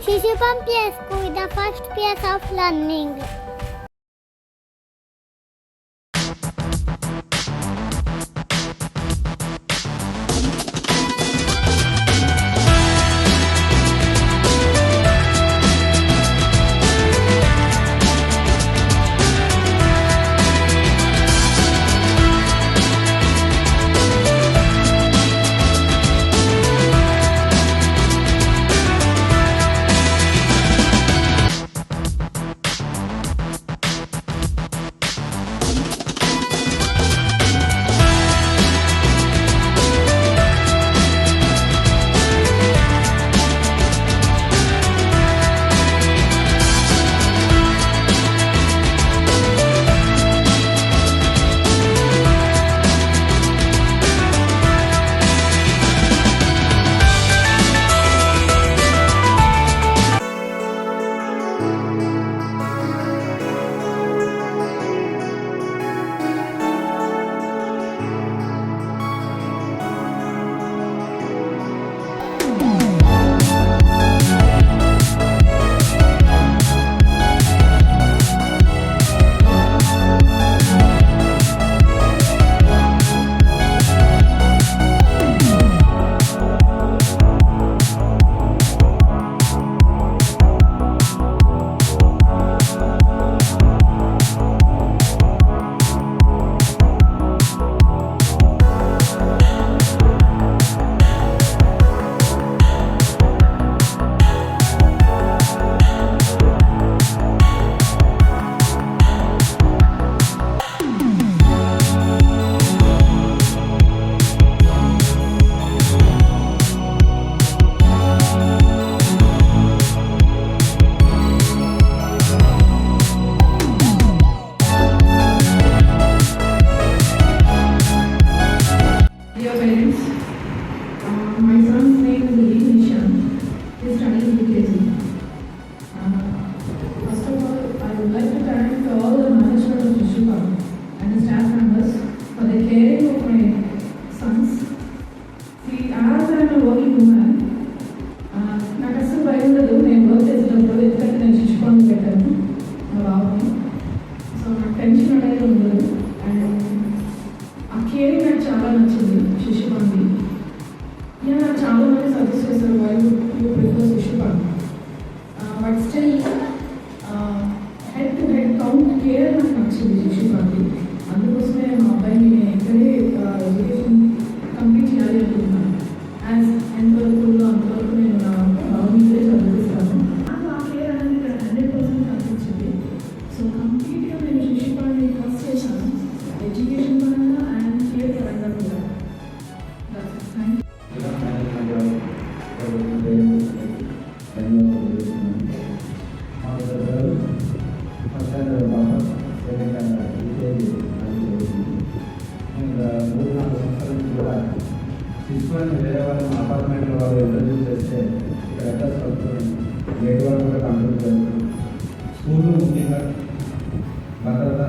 Shishupam Play School, the first place of learning. వేరే వాళ్ళ అపార్ట్మెంట్లో వాళ్ళు ఇంటర్వ్యూ చేస్తే ఇక్కడ అడ్రస్ వస్తుంది గేట్ వాళ్ళు కూడా కంట్రోల్ చేస్తారు. స్కూళ్ళు ముఖ్యంగా భద్రత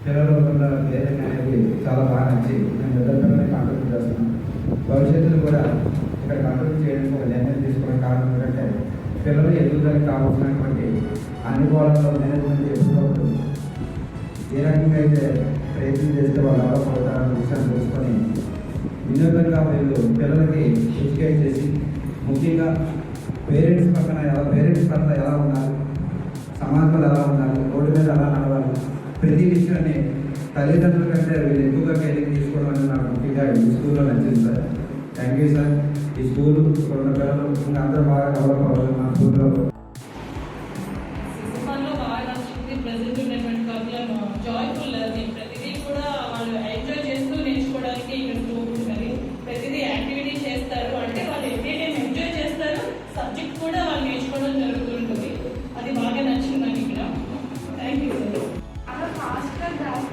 పిల్లలు కేరింగ్ అనేది చాలా బాగా నచ్చి నేను నిరంతరమే కంట్రోల్ చేస్తున్నాను. భవిష్యత్తులో కూడా ఇక్కడ కంట్రోల్ చేయడానికి ఒక నిర్ణయం తీసుకోవడం కారణం ఏంటంటే పిల్లలు ఎదుగుదలకు కావాల్సినటువంటి అన్ని కోణాల్లో మేనేజ్మెంట్ చేస్తున్నప్పుడు ఏ రకంగా అయితే ప్రయత్నం చేస్తే వాళ్ళు అవ్వకూడదన్న విషయాన్ని తెలుసుకొని వినూత్నంగా వీళ్ళు పిల్లలకి ఎడ్యుకేట్ చేసి ముఖ్యంగా పేరెంట్స్ పట్ల ఎలా ఉండాలి, సమాజంలో ఎలా ఉండాలి, రోడ్డు మీద ఎలా నడవాలి, ప్రతి విషయాన్ని తల్లిదండ్రుల కంటే వీళ్ళు ఎక్కువగా కేరింగ్ తీసుకోవడం అనేది నాకు ముఖ్యంగా ఈ స్కూల్లో నచ్చింది సార్. Thank you sir. ఈ స్కూల్ ఉన్న పిల్లలు ఇంకా అందరూ బాగా డెవలప్ అవ్వాలి మా స్కూల్లో. జాయ్ఫుల్ లెర్నింగ్ ప్రతిదీ కూడా వాళ్ళు ఎంజాయ్ చేస్తూ నేర్చుకోవడానికి ఇక్కడ స్కోప్ ఉంటుంది. ప్రతిదీ యాక్టివిటీ చేస్తారు అంటే వాళ్ళు ఎవ్రీ టైం ఎంజాయ్ చేస్తారు, సబ్జెక్ట్ కూడా వాళ్ళు నేర్చుకోవడం జరుగుతుంటుంది. అది బాగా నచ్చింది నాకు ఇక్కడ. Thank you sir. అలా ఫాస్ట్గా గ్రాఫ్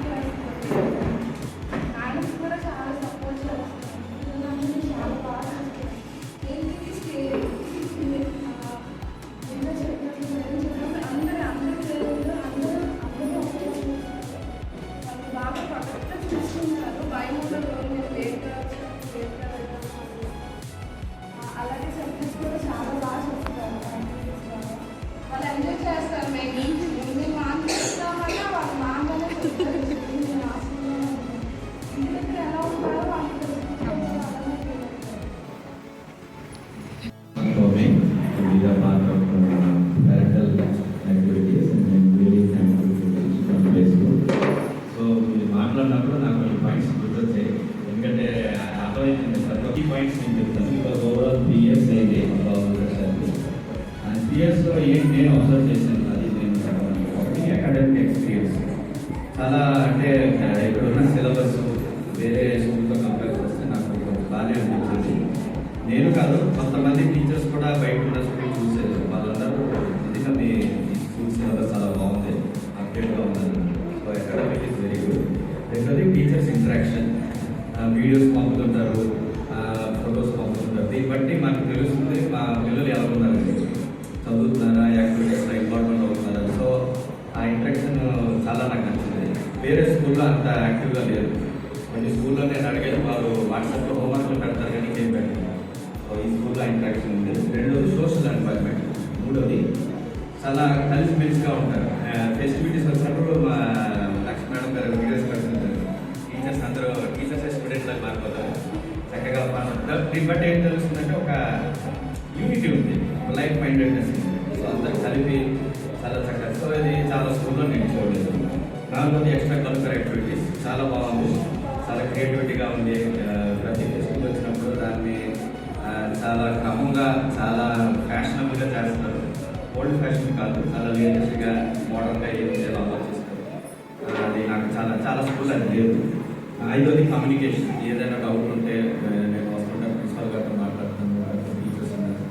మేడమ్స్ కూడా చాలా సపోర్ట్ చేస్తారు. చాలా బాగా ఏంటి ఇయర్స్లో ఏంటి నేను అబ్జర్వ్ చేశాను, అది నేను చెప్పాను. ఒకటి అకాడమిక్ ఎక్స్పీరియన్స్ చాలా, అంటే ఇక్కడ ఉన్న సిలబస్ వేరే స్కూల్తో కంపేర్ చేస్తే నాకు బాగానే అనిపించింది. నేను కాదు, కొంతమంది టీచర్స్ కూడా బయట ఉన్న స్కూల్ చూసేది, వాళ్ళందరూ నిజంగా మీ స్కూల్ సిలబస్ చాలా బాగుంది, అప్డేట్గా ఉన్నది. So academic is very good. రెండోది టీచర్స్ ఇంటరాక్షన్, వీడియోస్ పంపుతుంటారు, ఫొటోస్ పంపుతుంటారు. దీన్ని బట్టి మనకు తెలుస్తుంది మా పిల్లలు ఎలా ఉన్నారు, చదువుతున్నారా, యాక్టివిటీస్లో ఇంపార్టెంట్ అవుతున్నారా. సో ఆ ఇంటరాక్షన్ చాలా నాకు నచ్చింది. వేరే స్కూల్లో అంత యాక్టివ్గా లేదు. కొన్ని స్కూల్లో నేను అడిగేది వాళ్ళు వాట్సాప్లో హోంవర్క్లు పెడతారు కానీ ఏం పెట్టారు. సో ఈ స్కూల్లో ఇంటరాక్షన్ ఉంది. రెండోది సోషల్ ఎన్వైర్న్మెంట్. మూడోది చాలా కలిసిమెలిసిగా ఉంటారు. ఫెసిలిటీస్ వచ్చినప్పుడు మా లక్ష్మీ మేడం గారు వీడియోస్ పెడుతుంటారు. టీచర్స్ అందరూ టీచర్స్ స్టూడెంట్లకు మారిపోతారు, చక్కగా మాట్లాడుతారు. దీన్ని బట్టి ఏం తెలుస్తుందంటే ఒక యూనిటీ ఉంది, లైఫ్ మైండెడ్నెస్ ఉంది. సో అందరూ కలిపి చాలా చక్కగా. సో ఇది చాలా స్కూల్లో నేను చూడలేదు. నాలుగోది ఎక్స్ట్రా కల్చరల్ యాక్టివిటీస్ చాలా బాగుంది, చాలా క్రియేటివిటీగా ఉంది. ప్రతి ఫెస్టివల్ వచ్చినప్పుడు దాన్ని చాలా క్రమంగా, చాలా ఫ్యాషనబుల్గా చేస్తారు. ఓల్డ్ ఫ్యాషన్ కాదు, చాలా లేటెస్ట్గా మోడర్న్గా ఏం చేయాలో ఆలోచిస్తారు. అది నాకు చాలా చాలా స్కూల్ అది లేదు. ఐదోది కమ్యూనికేషన్. ఏదైనా డౌట్ ఉంటే నేను వస్తుంటే ప్రిన్సిపల్ గారితో మాట్లాడుతున్నాను, టీచర్స్ ఉన్నారు,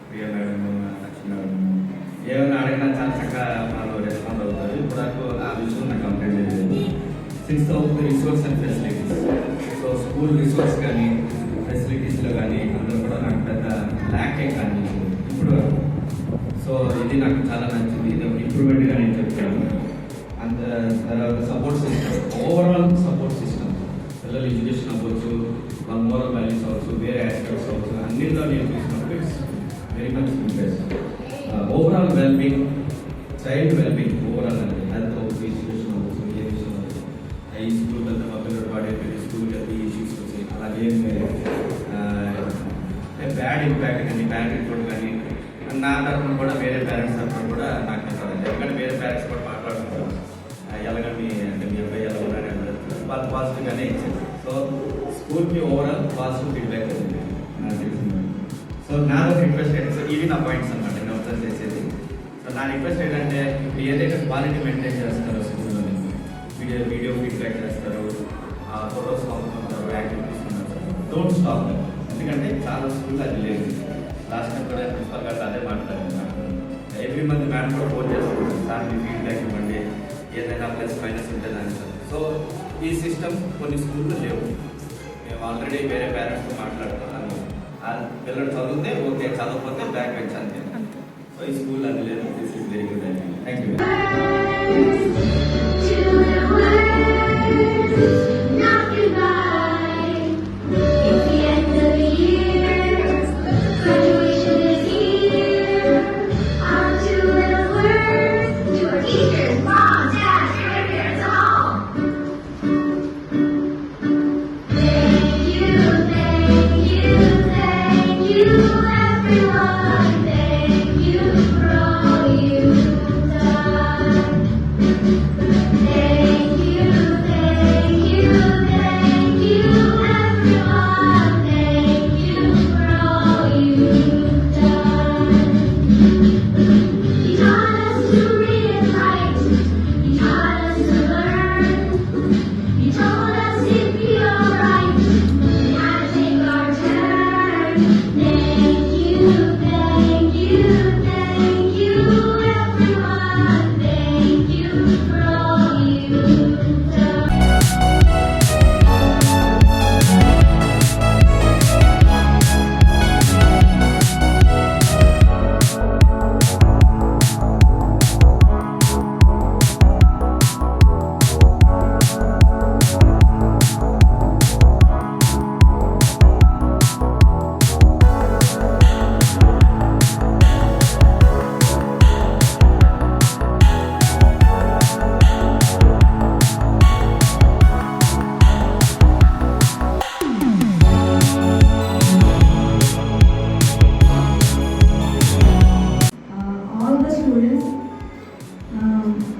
ప్రియా మేడం, లక్ష్మీ మేడం, ఏమైనా అడిగినా చాలా చక్కగా వాళ్ళు రెస్పాండ్ అవుతారు. ఇప్పుడు నాకు ఆ విషయం నాకు కంప్లైంట్ లేదు. సిక్స్త్ అవుతుంది resource and facilities. So school resource కానీ ఫెసిలిటీస్లో కానీ అందరూ కూడా నాకు పెద్ద ల్యాకే కానీ ఇప్పుడు. సో ఇది నాకు చాలా నచ్చింది, ఇది ఒక ఇంప్రూవ్మెంట్గా నేను చెప్తాను. అంత తర్వాత support system, overall support system, పిల్లల ఎడ్యుకేషన్ అవ్వచ్చు, వాళ్ళ మోరల్ వాల్యూస్ అవ్వచ్చు, వేరే ఆస్పెక్ట్స్ అవ్వచ్చు, అన్నింటిలో నేను చూసినప్పుడు it's very much impress. Overall wellbeing, child wellbeing overall అనేది హెల్త్ అవ్వచ్చు, ఎడ్యుకేషన్ అవ్వచ్చు, ఏ విషయం అవ్వచ్చు. ఈ స్కూల్కి వెళ్తే మా పిల్లలు పాడైపోయి స్కూల్కి వెళ్తే ఇష్యూస్ వచ్చాయి, అలాగే బ్యాడ్ ఇంపాక్ట్ కానీ బ్యాడ్ రిపోర్ట్ కానీ నా తరఫున కూడా వేరే పేరెంట్స్ తరఫున కూడా నాకు చెప్పాలి. ఎందుకంటే వేరే పేరెంట్స్ కూడా మాట్లాడుతున్నారు, ఎలాగండి అంటే మీ అబ్బాయి ఎలా ఉన్నారని అంటారు, వాళ్ళు పాజిటివ్గానే ఇచ్చారు. సో స్కూల్కి ఓవరాల్ పాజిటివ్ ఫీడ్బ్యాక్ ఉంది నాకు తెలిసింది. సో నాలో రిక్వెస్ట్ ఏంటంటే, సో ఇవి నా పాయింట్స్ అనమాట నేను అబ్జర్వ్ చేసేది. సో నా రిక్వెస్ట్ ఏంటంటే, ఇప్పుడు ఏదైతే క్వాలిటీ మెయింటైన్ చేస్తారో స్కూల్లో వీడియో ఫీడ్బ్యాక్ చేస్తారు, ఫొటోస్ పంపుతుంటారు, యాక్టివిటీస్ ఉన్నారు, డోంట్ స్టాప్. ఎందుకంటే చాలా స్కూల్ అది లేదు. లాస్ట్ టైం కూడా ప్రిన్సిపల్ గారు అదే మాట్లాడారు. ఎవ్రీ మంత్ మేడం కూడా ఫోన్ చేస్తారు, సార్ మీ ఫీడ్బ్యాక్ ఇవ్వండి, ఏదైనా ప్లస్ మైనస్ ఉంటే దానికి. సో ఈ సిస్టమ్ కొన్ని స్కూల్లో లేవు. మేము ఆల్రెడీ వేరే పేరెంట్స్తో మాట్లాడుతున్నాను, పిల్లలు చదివితే ఓకే, చదవకపోతే బ్యాక్ బెంచ్ అంతే. సో ఈ స్కూల్ అది లేదు. దిస్ ఈస్ వెరీ గుడ్ అండి. Thank you.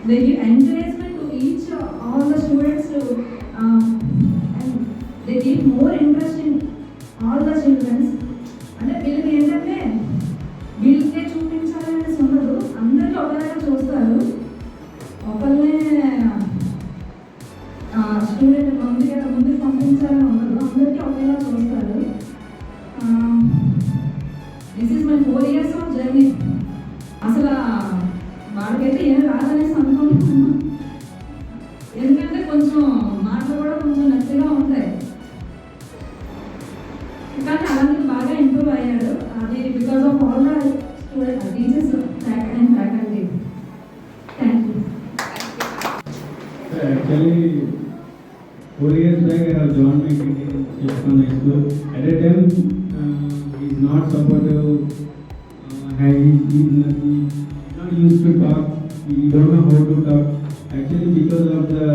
They give encouragement to each, all the students to, and they give more interest in all the children. అంటే వీళ్ళకి ఏంటంటే వీళ్ళకే చూపించాలనే ఒకలాగా చూస్తారు. ఒకళ్ళనే స్టూడెంట్ ముందుకు పంపించాలని ఉండదు, అందరికీ ఒకేలా చూస్తారు. This is my 4 years of journey. అసలు వాళ్ళకైతే ఏం రాదనేసి అనుకుంటున్నాను, ఎందుకంటే కొంచెం మాటలు కూడా కొంచెం నచ్చగా ఉంటాయి. కానీ అలాంటి బాగా ఇంప్రూవ్ అయ్యాడు. అది because of all the students, teachers and faculty. Thank you. Actually, 4 years back I have joined my Shishpan High School. At that time, he is not supportive. He is not used to talk. He don't know how to talk. Actually, because of the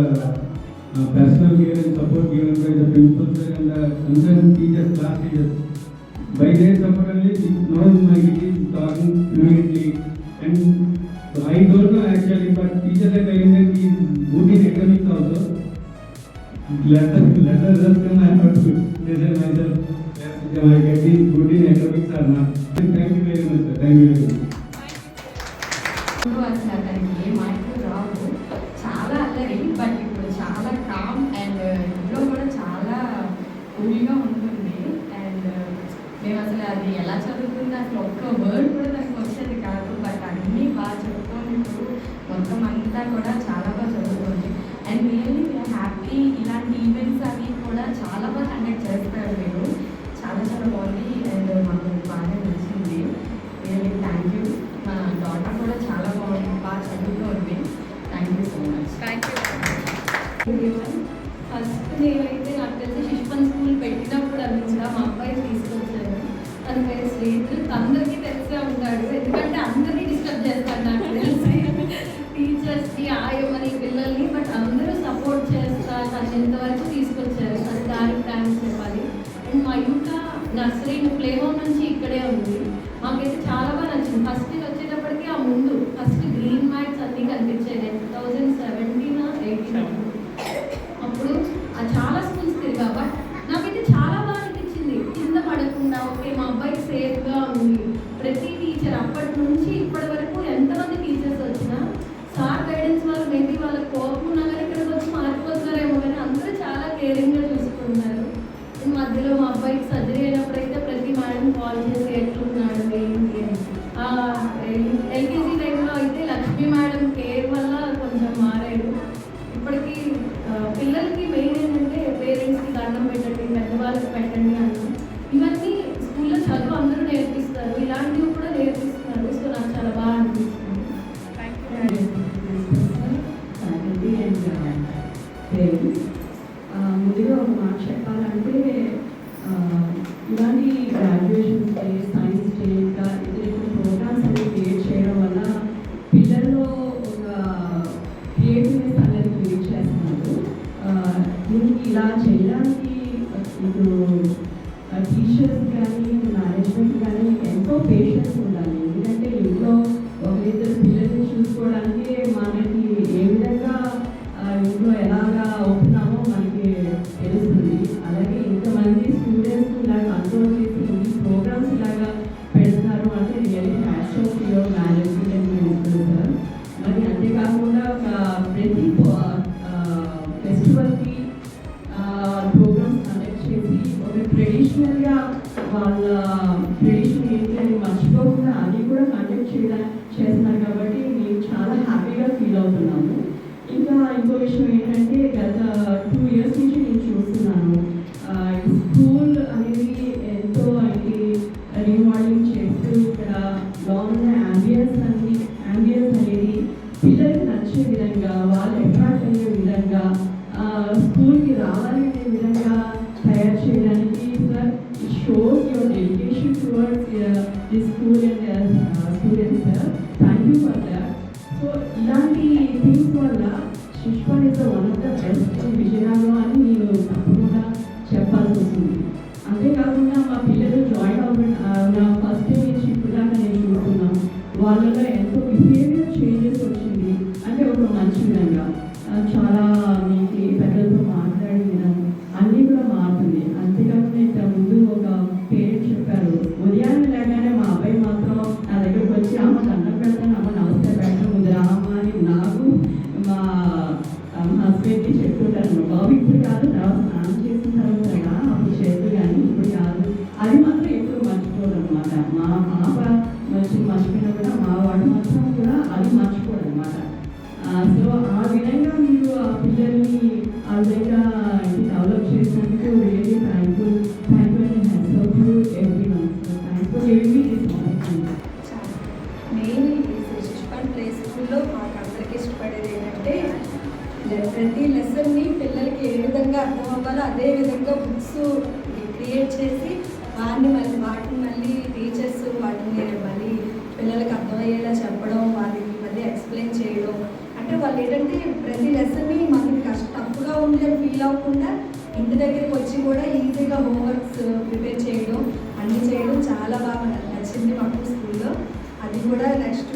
personal care and support given by the principal sir and the concerned teachers, class teachers, by their support only, now my kid is talking fluently. And I don't know actually, but teachers are telling that he is good in academics also. Let the result come, I have to decide myself whether my kid is good in academics or not. Thank you very much, sir. Thank you very much. అసలు అతనికి ఏ మార్కులు రావు, చాలా అల్లరి, but ఇప్పుడు చాలా com and ఇంట్లో కూడా చాలా కూల్గా ఉంటుంది. అండ్ మేము అసలు అది ఎలా చదువుతుంది అసలు ఒక్క వర్డ్ కూడా దానికి వచ్చేది కాదు, బట్ అన్నీ బాగా చదువుకొని ఇప్పుడు మొత్తం అంతా కూడా చాలా బాగా చదువుతుంది. And really we are happy. ఇలాంటి ఈవెంట్స్ అవి కూడా చాలా బాగా కండక్ట్ చేస్తారు మీరు, చాలా చాలా బాగుంది అండ్ మాకు బాగా నచ్చింది. Really thank you. మా డాటర్ కూడా చాలా బాగుంది, బాగా చదువుతోంది. Thank you so much. Thank you. First నేనైతే నాకు తెలిసి శిష్పన్ స్కూల్ పెట్టినప్పుడు అందించిన మా అబ్బాయి తీసుకొచ్చాను. తన పేరు శ్రీధర్. అందరికీ తెలిసే ఉంటాడు, ఎందుకంటే అందరినీ డిస్టర్బ్ చేస్తాడు నాకు తెలిసి, టీచర్స్కి ఆయమని పిల్లల్ని. బట్ అందరూ సపోర్ట్ చేస్తా తను ఇంతవరకు తీసుకొచ్చారు, అది దానికి థ్యాంక్స్ చెప్పాలి. అండ్ మా ఇంకా నర్సరీ ప్లే హోమ్ నుంచి ఇక్కడే ఉంది. మాకైతే చాలా బాగా నచ్చింది. ఫస్ట్ వచ్చేటప్పటికి ఆ ముందు ఫస్ట్ గ్రీన్ మ్యాట్స్ అన్నీ కనిపించాయి. 2017-18 అప్పుడు చాలా స్కూల్స్ తిరిగా, బట్ నాకైతే చాలా బాగా అనిపించింది. కింద పడకుండా ఓకే మా అబ్బాయికి సేఫ్గా ఉంది. ప్రతి టీచర్ అప్పటి నుంచి ఇప్పటి వరకు ఎంతమంది టీచర్స్ వచ్చినా సార్ గైడెన్స్ వల్ల మేబీ వాళ్ళకి కోపం ఉన్నా కానీ ఇక్కడికి వచ్చి మారిపోతున్నారేమో, కానీ అందరూ చాలా కేరింగ్గా చూసుకుంటున్నారు. మధ్యలో మా అబ్బాయికి సర్జరీ అయినప్పుడైతే ప్రతి మేడం కాల్ చేసి ఎట్లున్నాడు ఏంటి అని. ఎల్కేజీ టైంలో అయితే లక్ష్మీ మేడం కేర్ వల్ల కొంచెం మారాడు. ఇప్పటికీ పిల్లలకి మెయిన్ ఏంటంటే పేరెంట్స్కి దండం పెట్టండి, పెద్దవాళ్ళకి పెట్టండి అన్న ఇవన్నీ స్కూల్లో చదువు అందరూ నేర్పిస్తారు, ఇలాంటివి కూడా నేర్పిస్తున్నారు. సో నాకు చాలా బాగా అనిపిస్తుంది. ముందుగా ఒక మాట చెప్పాలంటే, ఇలాంటి గ్రాడ్యుయేషన్స్ డే, సైన్స్ డే, ఇంకా ఇతర ప్రోగ్రామ్స్ అన్ని క్రియేట్ చేయడం వల్ల పిల్లల్లో ఒక క్రియేటివ్నెస్ అనేది క్రియేట్ చేస్తున్నారు. దీనికి ఇలా చేయడానికి ఇప్పుడు టీచర్స్ కానీ మేనేజ్మెంట్ కానీ ఎంతో పేషెన్స్ ఉండాలి. ఎందుకంటే ఇంట్లో ఒకరిద్దరు పిల్లల్ని చూసుకోవడానికి మనకి ఏ విధంగా ఇంట్లో ఎలాగా ఉంటున్నామో మనకి తెలుస్తుంది. అలాగే ఇంతమంది స్టూడెంట్స్ ఇలా కంట్రోల్ చేసి ఈ ప్రోగ్రామ్స్ ఇలాగా పెడుతున్నారు అంటే really hats off your management and principal sir. మరి అంతేకాకుండా ప్రతి ఫెస్టివల్కి ప్రోగ్రామ్స్ కండక్ట్ చేసి ఒక ట్రెడిషనల్గా వాళ్ళ ట్రెడిషన్ ఏంటి అని మర్చిపోకుండా అది కూడా కండక్ట్ చేస్తున్నారు. కాబట్టి మేము చాలా హ్యాపీగా ఫీల్ అవుతున్నాము. ఇంకా ఇంకో విషయం ఏంటంటే, గత 2 years నుంచి నేను చూస్తున్నాను స్కూల్ అనేది ఎంతో రీమోడలింగ్ చేస్తూ ఇక్కడ బాగున్న యాంబియన్స్ అనేది పిల్లలకి నచ్చే విధంగా, వాళ్ళు అట్రాక్ట్ అయ్యే విధంగా, స్కూల్కి రావాలి అనే విధంగా తయారు చేయడానికి sir it shows your dedication towards the school and students sir. Thank you for that. So ఇలాంటి థింగ్స్ వల్ల శిష్పన్ is one of the best Vizianagaram అని నేను తప్పకుండా చెప్పాల్సి వస్తుంది. అంతేకాకుండా మా పిల్లలు జాయిన్ అవ్వడం ఫస్ట్ డే నుంచి ఇప్పుడు దాకా నేను చూస్తున్నాను, వాళ్ళలో ఎంతో బిహేవియర్ చేంజెస్ వచ్చింది. అంటే ఒక మంచి విధంగా చాలా మీకు పెద్దలతో మాట్లాడే విధానం అన్నీ కూడా మారుతుంది. అంతేకాకుండా ఇంతకుముందు ఒక పేరెంట్ చెప్పారు, ఉదయాన్నే లేగానే మా అబ్బాయి మాత్రం నా దగ్గరకు వచ్చి అమ్మ దండం పెడతాను, అమ్మ నమస్తే పెట్టడం అర్థం కూడా అది మర్చిపోరు అనమాట. సో ఆ విధంగా మీరు ఆ పిల్లల్ని ఆ విధంగా డెవలప్ చేసినందుకు really thankful and hats off to everyone. So thanks for giving me this opportunity. Main Shishupal play స్కూల్లో మాకు అందరికీ ఇష్టపడేది ఏంటంటే ప్రతి లెసన్ని పిల్లలకి ఏ విధంగా అర్థం అవ్వాలో అదే విధంగా బుక్స్ క్రియేట్ చేసి వాటిని మళ్ళీ టీచర్స్ వాటిని మళ్ళీ పిల్లలకి అర్థమయ్యేలా చెప్పడం, వాళ్ళకి మళ్ళీ ఎక్స్ప్లెయిన్ చేయడం. అంటే వాళ్ళు ఏంటంటే ప్రతి లెసన్ని మనకి టఫ్గా ఉంది అని ఫీల్ అవ్వకుండా ఇంటి దగ్గరికి వచ్చి కూడా ఈజీగా హోంవర్క్స్ ప్రిపేర్ చేయడం అన్నీ చేయడం చాలా బాగా నచ్చింది మాకు స్కూల్లో. అది కూడా నెక్స్ట్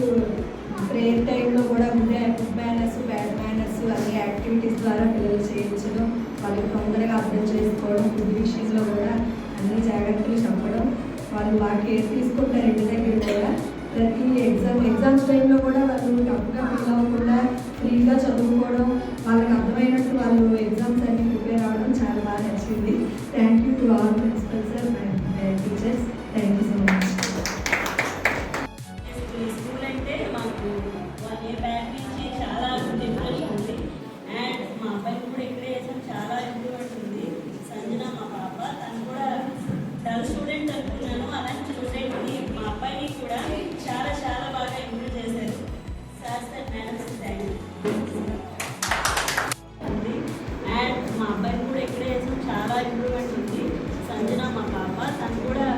ప్రేయర్ టైంలో కూడా గుడ్ మేనర్స్, బ్యాడ్ మేనర్స్ అన్ని యాక్టివిటీస్ ద్వారా పిల్లలు చేయించడం, వాళ్ళకి తొందరగా అర్థం చేసుకోవడం, ఫుడ్ విషయంలో కూడా అన్ని జాగ్రత్తలు చెప్పడం, వాళ్ళు బాగా కేర్ తీసుకుంటారు ఇంటి దగ్గర కూడా. ప్రతి ఎగ్జామ్స్ టైంలో కూడా వాళ్ళు టఫ్గా ఫీల్ అవ్వకుండా ఫ్రీగా చదువుకోవడం, వాళ్ళకి అర్థమైనట్టు వాళ్ళు ఎగ్జామ్స్ అన్ని ప్రిపేర్ అవ్వడం చాలా బాగా నచ్చింది. Thank you to all principal sir and teachers. Thank you so much. School అంటే మాకు 1 year బ్యాక్ నుంచి చాలా ఇంప్రెషన్ ఉంది. అండ్ మా అబ్బాయిని కూడా ఇక్కడే చేసాం, చాలా ఇంప్రూవ్మెంట్ ఉంది. సంజన మా పాప, తను కూడా డల్ స్టూడెంట్ అనుకున్నాను, అలాంటి స్టూడెంట్ని మా అబ్బాయిని కూడా చాలా చాలా బాగా ఇంప్రూవ్ చేశారు. Sirs and madams thank you. And మా అబ్బాయిని కూడా ఇక్కడే చేసాం, చాలా ఇంప్రూవ్మెంట్ ఉంది. సంజన మా పాప, తను కూడా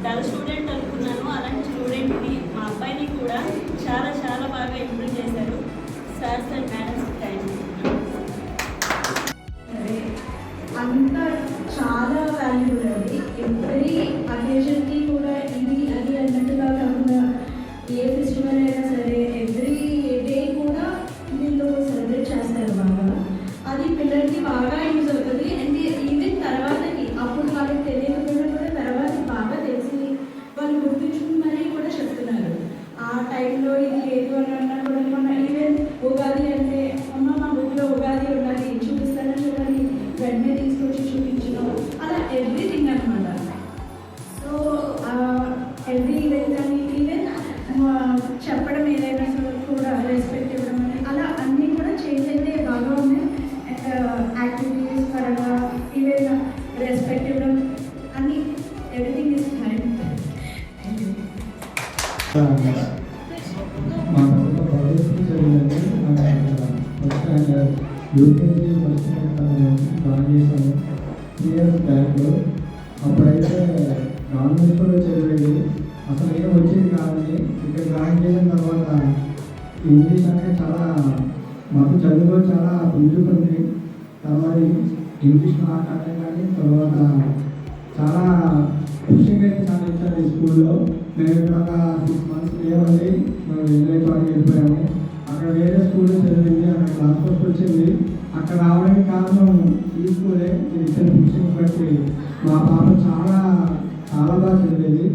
డల్ స్టూడెంట్ అనుకున్నాను, అలాంటి స్టూడెంట్ని మా అబ్బాయిని కూడా చాలా చాలా బాగా ఇంప్రూవ్ చేశారు. Sirs and madams thank you. అంతా చాలా వాల్యూబుల్ అది. ఎవ్రీ అకేషన్కి కూడా ఇది అది అన్నట్టుగా కాకుండా ఏ ఫెస్టివల్ అయినా సరే ఎవ్రీ డే కూడా వీళ్ళు సెలబ్రేట్ చేస్తారు బాగా. అది పిల్లలకి బాగా యూజ్ అవుతుంది. అండ్ ఈవెన్ తర్వాతకి అప్పుడు వాళ్ళకి తెలియకుండా కూడా తర్వాత బాగా తెలిసి వాళ్ళు గుర్తుంచుకుని మరీ కూడా చెప్తున్నారు. ఆ టైంలో ఇది లేదు అని అన్నా కూడా మన ఈవెన్ ఉగాది అంటే అమ్మ మా బుక్లో ఉగాది ఉండాలి చూపిస్తానని చూడాలి వెంటనే తీసుకొచ్చి చూపించడం, అలా ఎవ్రీథింగ్ అనమాట. సో ఎవ్రీ ఈవెంట్ అని ఈవెన్ చెప్పడం ఏదైనా కూడా రెస్పెక్ట్ ఇవ్వడం అని అలా అన్నీ కూడా చేంజ్ అయితే బాగా ఉన్నాయి. యాక్టివిటీస్ పరంగా ఈవెన్ రెస్పెక్ట్ ఇవ్వడం అన్నీ ఎవ్రీథింగ్ ఈస్ ఫైన్. మా కాలేజ్కి చదివిందంటే first standard UKG first join చేశాను 3 years బ్యాక్. అప్పుడైతే గవర్నమెంట్ స్కూల్లో చదివేది, అసలు ఏం వచ్చేది కాదని ఇక్కడ జాయిన్ చేసిన తర్వాత ఇంగ్లీష్ అంటే చాలా మాకు చదువులో చాలా పుంజుకుంది. తర్వాత ఇంగ్లీష్ మాట్లాడే కానీ తర్వాత చాలా పుషింగ్ అయితే చాలా ఇచ్చారు ఈ స్కూల్లో. మేము ఇక్కడ ఒక 6 months లేవండి, మేము వెళ్ళే చోటుకి వెళ్ళిపోయాము. అక్కడ వేరే స్కూల్లో చదివింది, అక్కడ క్లాస్ ఫస్ట్ వచ్చింది. అక్కడ రావడానికి కారణం ఈ స్కూలే. నేను ఇచ్చిన పుషింగ్ బట్టి మా పాప చాలా చాలా బాగా చదివేది.